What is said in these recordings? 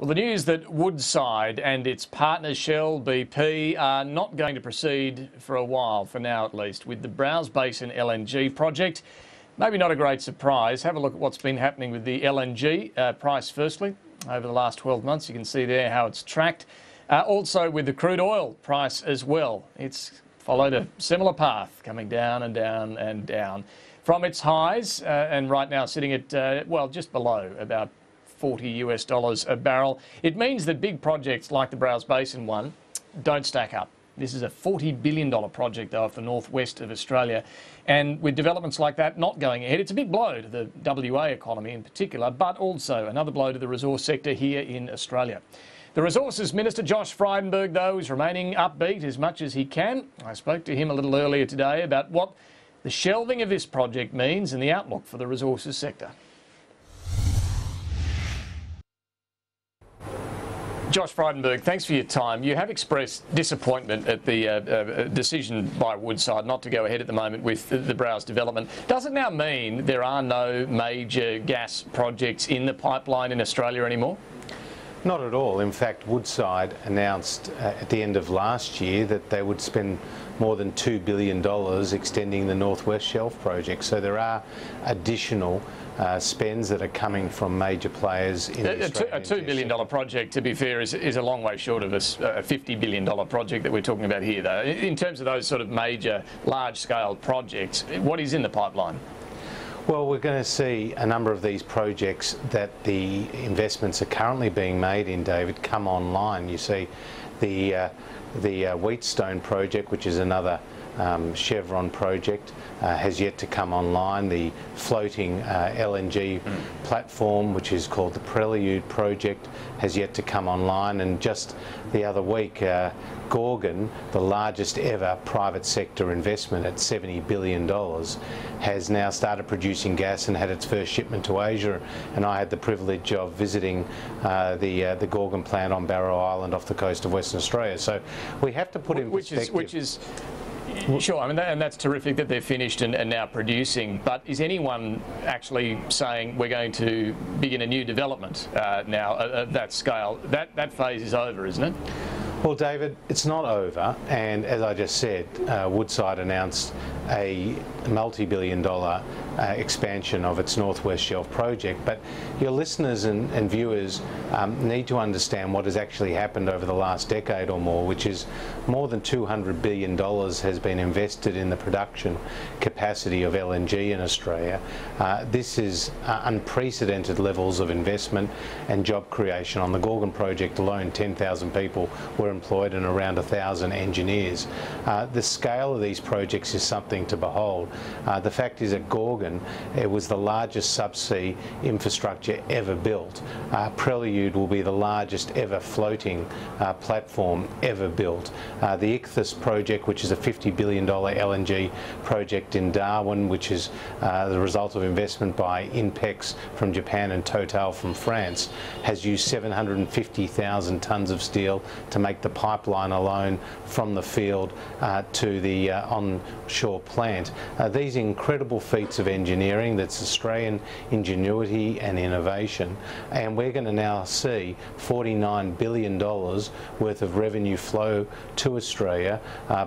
Well, the news that Woodside and its partner Shell BP are not going to proceed for a while, for now at least, with the Browse Basin LNG project. Maybe not a great surprise. Have a look at what's been happening with the LNG price firstly over the last 12 months. You can see there how it's tracked. Also with the crude oil price as well. It's followed a similar path, coming down and down and down from its highs, and right now sitting at, well, just below about $40 a barrel. It means that big projects like the Browse Basin one don't stack up. This is a $40 billion project, though, for the northwest of Australia. And with developments like that not going ahead, it's a big blow to the WA economy in particular, but also another blow to the resource sector here in Australia. The Resources Minister, Josh Frydenberg, though, is remaining upbeat as much as he can. I spoke to him a little earlier today about what the shelving of this project means and the outlook for the resources sector. Josh Frydenberg, thanks for your time. You have expressed disappointment at the decision by Woodside not to go ahead at the moment with the Browse development. Does it now mean there are no major gas projects in the pipeline in Australia anymore? Not at all. In fact, Woodside announced at the end of last year that they would spend more than $2 billion extending the North West Shelf project. So there are additional spends that are coming from major players in the Australian A $2 billion project, to be fair, is a long way short of a $50 billion project that we're talking about here, though. In terms of those sort of major, large-scale projects, what is in the pipeline? Well, we're going to see a number of these projects that the investments are currently being made in, David, come online. You see the Wheatstone project, which is another Chevron project, has yet to come online. The floating LNG platform, which is called the Prelude project, has yet to come online. And just the other week, Gorgon, the largest ever private sector investment at $70 billion, has now started producing gas and had its first shipment to Asia. And I had the privilege of visiting the Gorgon plant on Barrow Island off the coast of Western Australia. So we have to put in perspective. Sure, I mean, and that's terrific that they're finished and now producing, but is anyone actually saying we're going to begin a new development now at that scale? That phase is over, isn't it? Well, David, it's not over, and as I just said, Woodside announced a multi-billion-dollar expansion of its North West Shelf project, but your listeners and viewers need to understand what has actually happened over the last decade or more, which is more than $200 billion has been invested in the production capacity of LNG in Australia. This is unprecedented levels of investment and job creation. On the Gorgon project alone, 10,000 people were employed and around 1,000 engineers. The scale of these projects is something to behold. The fact is, at Gorgon, it was the largest subsea infrastructure ever built. Prelude will be the largest ever floating platform ever built. The Ichthys project, which is a $50 billion LNG project in Darwin, which is the result of investment by INPEX from Japan and Total from France, has used 750,000 tonnes of steel to make the pipeline alone from the field to the onshore plant. These incredible feats of engineering, that's Australian ingenuity and innovation, and we're going to now see $49 billion worth of revenue flow to Australia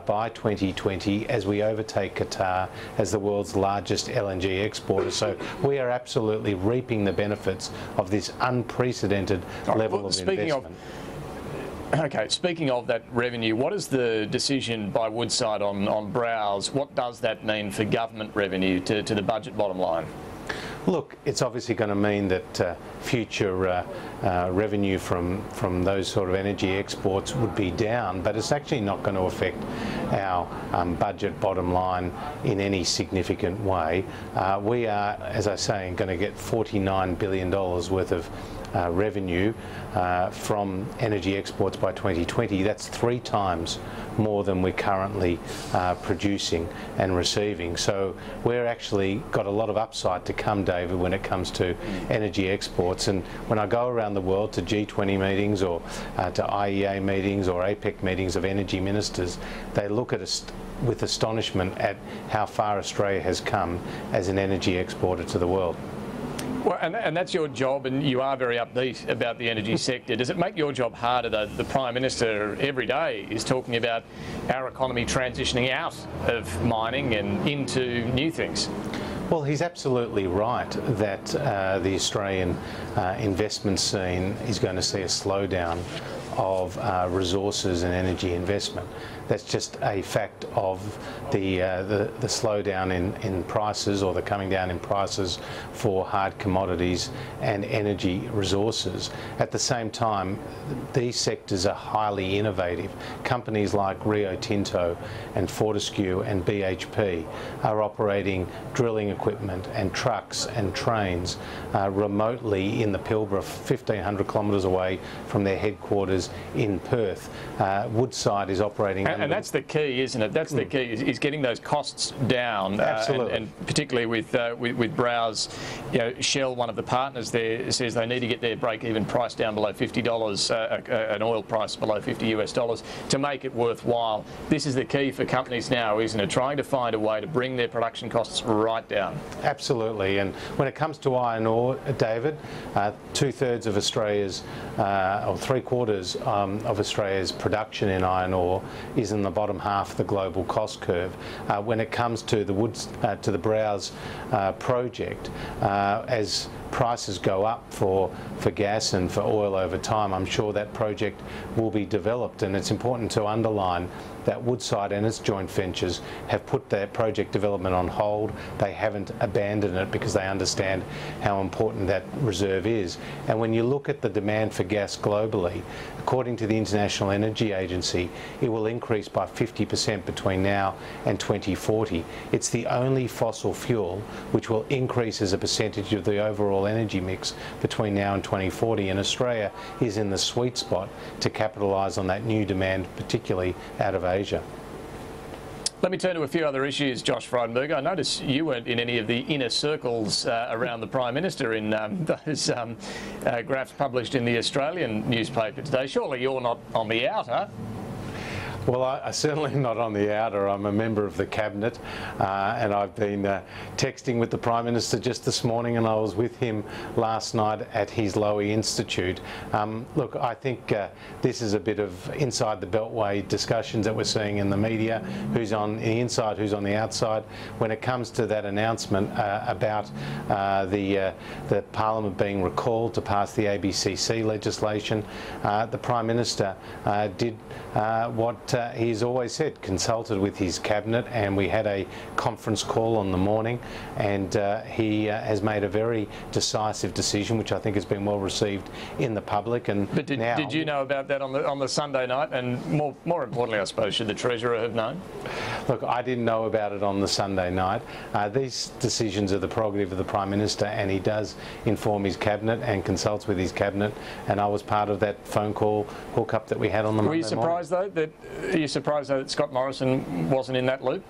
by 2020 as we overtake Qatar as the world's largest LNG exporter. So we are absolutely reaping the benefits of this unprecedented level of investment. Okay, speaking of that revenue, what is the decision by Woodside on Browse? What does that mean for government revenue to the budget bottom line? Look, it's obviously going to mean that future revenue from those sort of energy exports would be down, but it's actually not going to affect our budget bottom line in any significant way. We are, as I say, going to get $49 billion worth of revenue from energy exports by 2020. That's 3 times more than we're currently producing and receiving. So we're actually got a lot of upside to come, David, when it comes to energy exports. And when I go around the world to G20 meetings or to IEA meetings or APEC meetings of energy ministers, they look at us with astonishment at how far Australia has come as an energy exporter to the world. Well, and that's your job, and you are very upbeat about the energy sector. Does it make your job harder that the Prime Minister every day is talking about our economy transitioning out of mining and into new things? Well, he's absolutely right that the Australian investment scene is going to see a slowdown of resources and energy investment. That's just a fact of the slowdown in prices, or the coming down in prices for hard commodities and energy resources. At the same time, these sectors are highly innovative. Companies like Rio Tinto and Fortescue and BHP are operating drilling equipment and trucks and trains remotely in the Pilbara, 1,500 kilometres away from their headquarters in Perth. Woodside is operating... And that's the key, isn't it? That's the key, is getting those costs down. Absolutely. And particularly with Browse, you know, Shell, one of the partners there, says they need to get their break-even price down below $50, an oil price below $50 to make it worthwhile. This is the key for companies now, isn't it? Trying to find a way to bring their production costs right down. Absolutely. And when it comes to iron ore, David, 2/3 of Australia's, or 3/4 of Australia's production in iron ore is in the bottom half of the global cost curve. When it comes to the Browse project, as prices go up for gas and for oil over time, I'm sure that project will be developed. And it's important to underline that Woodside and its joint ventures have put their project development on hold. They haven't abandoned it because they understand how important that reserve is. And when you look at the demand for gas globally, according to the International Energy Agency, it will increase by 50% between now and 2040. It's the only fossil fuel which will increase as a percentage of the overall energy mix between now and 2040, and Australia is in the sweet spot to capitalise on that new demand, particularly out of Asia. Let me turn to a few other issues, Josh Frydenberg. I notice you weren't in any of the inner circles around the Prime Minister in those graphs published in the Australian newspaper today. Surely you're not on the outer? Well, I certainly am not on the outer. I'm a member of the Cabinet, and I've been texting with the Prime Minister just this morning, and I was with him last night at his Lowy Institute. Look, I think this is a bit of inside the Beltway discussions that we're seeing in the media, who's on the inside, who's on the outside. When it comes to that announcement about the Parliament being recalled to pass the ABCC legislation, the Prime Minister did what he's always said, consulted with his Cabinet, and we had a conference call on the morning, and he has made a very decisive decision, which I think has been well received in the public. And but did you know about that on the Sunday night? And more importantly, I suppose, should the Treasurer have known? Look, I didn't know about it on the Sunday night. These decisions are the prerogative of the Prime Minister, and he does inform his Cabinet and consults with his Cabinet, and I was part of that phone call hookup that we had on the Monday morning. Are you surprised though that Scott Morrison wasn't in that loop?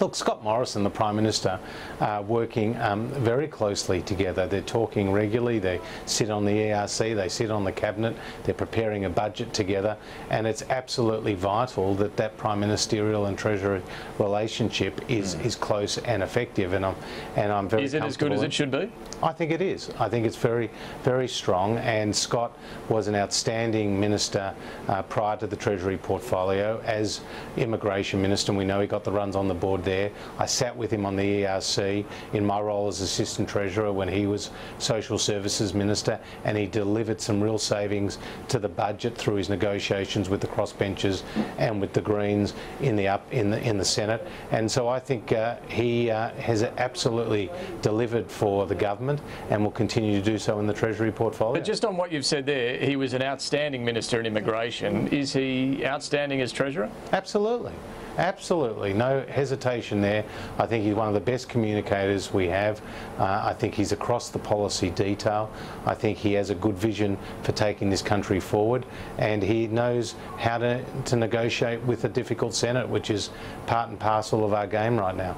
Look, Scott Morrison, the Prime Minister, are working very closely together. They're talking regularly. They sit on the ERC, they sit on the Cabinet, they're preparing a budget together, and it's absolutely vital that that Prime Ministerial and Treasury relationship is close and effective. And I'm very comfortable. Is it as good as it should be? I think it is. I think it's very, very strong. And Scott was an outstanding minister prior to the Treasury portfolio as Immigration Minister. And we know he got the runs on the board there. I sat with him on the ERC in my role as Assistant Treasurer when he was Social Services Minister, and he delivered some real savings to the budget through his negotiations with the crossbenchers and with the Greens in the Senate. And so I think he has absolutely delivered for the government and will continue to do so in the Treasury portfolio. But just on what you've said there, he was an outstanding Minister in Immigration. Is he outstanding as Treasurer? Absolutely. Absolutely, no hesitation there. I think he's one of the best communicators we have. I think he's across the policy detail. I think he has a good vision for taking this country forward, and he knows how to negotiate with a difficult Senate, which is part and parcel of our game right now.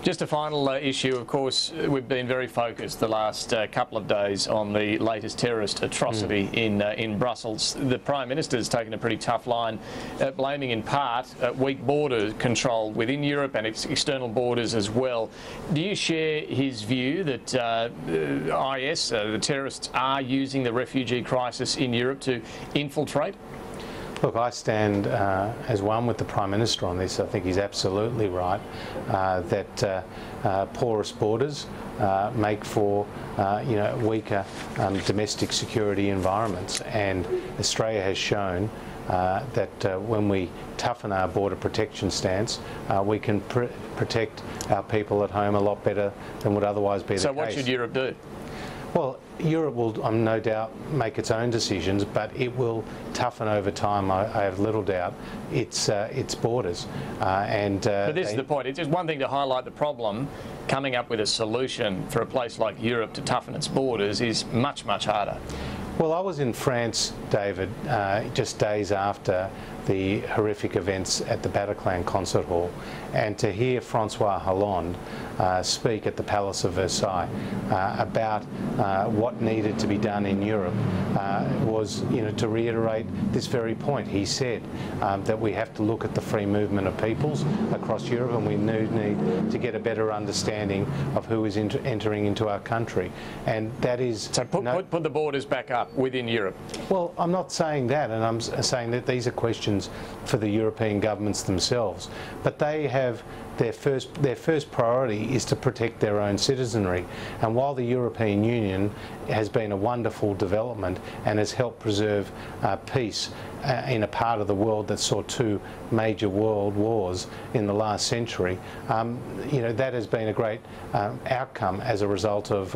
Just a final issue, of course, we've been very focused the last couple of days on the latest terrorist atrocity in Brussels. The Prime Minister's taken a pretty tough line, blaming in part weak border control within Europe and its external borders as well. Do you share his view that IS, the terrorists, are using the refugee crisis in Europe to infiltrate? Look, I stand as one with the Prime Minister on this. I think he's absolutely right that porous borders make for weaker domestic security environments, and Australia has shown that when we toughen our border protection stance, we can protect our people at home a lot better than would otherwise be the case. So what should Europe do? Well, Europe will, no doubt, make its own decisions, but it will toughen over time, I have little doubt, its borders. But this is the point. It's just one thing to highlight the problem. Coming up with a solution for a place like Europe to toughen its borders is much, much harder. Well, I was in France, David, just days after the horrific events at the Bataclan Concert Hall, and to hear Francois Hollande speak at the Palace of Versailles about what needed to be done in Europe was, to reiterate this very point. He said that we have to look at the free movement of peoples across Europe, and we need to get a better understanding of who is entering into our country, and that is... So put the borders back up within Europe. Well, I'm not saying that, and I'm saying that these are questions for the European governments themselves, but they have their first priority is to protect their own citizenry. And while the European Union has been a wonderful development and has helped preserve peace in a part of the world that saw two major world wars in the last century, that has been a great outcome as a result of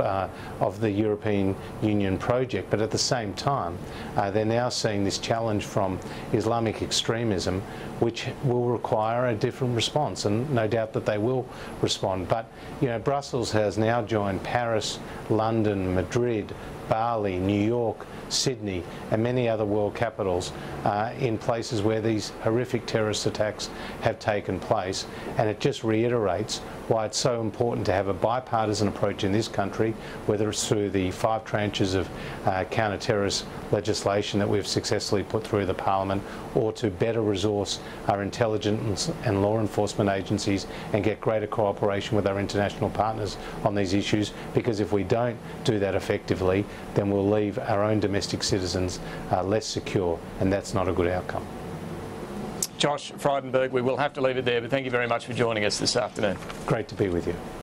the European Union project. But at the same time, they're now seeing this challenge from Islamic extremism, which will require a different response, and no doubt that they will respond. But Brussels has now joined Paris, London, Madrid, Bali, New York, Sydney and many other world capitals in places where these horrific terrorist attacks have taken place, and it just reiterates why it's so important to have a bipartisan approach in this country, whether it's through the 5 tranches of counter-terrorist legislation that we've successfully put through the Parliament, or to better resource our intelligence and law enforcement agencies and get greater cooperation with our international partners on these issues, because if we don't do that effectively, then we'll leave our own domestic citizens less secure, and that's not a good outcome. Josh Frydenberg, we will have to leave it there, but thank you very much for joining us this afternoon. Great to be with you.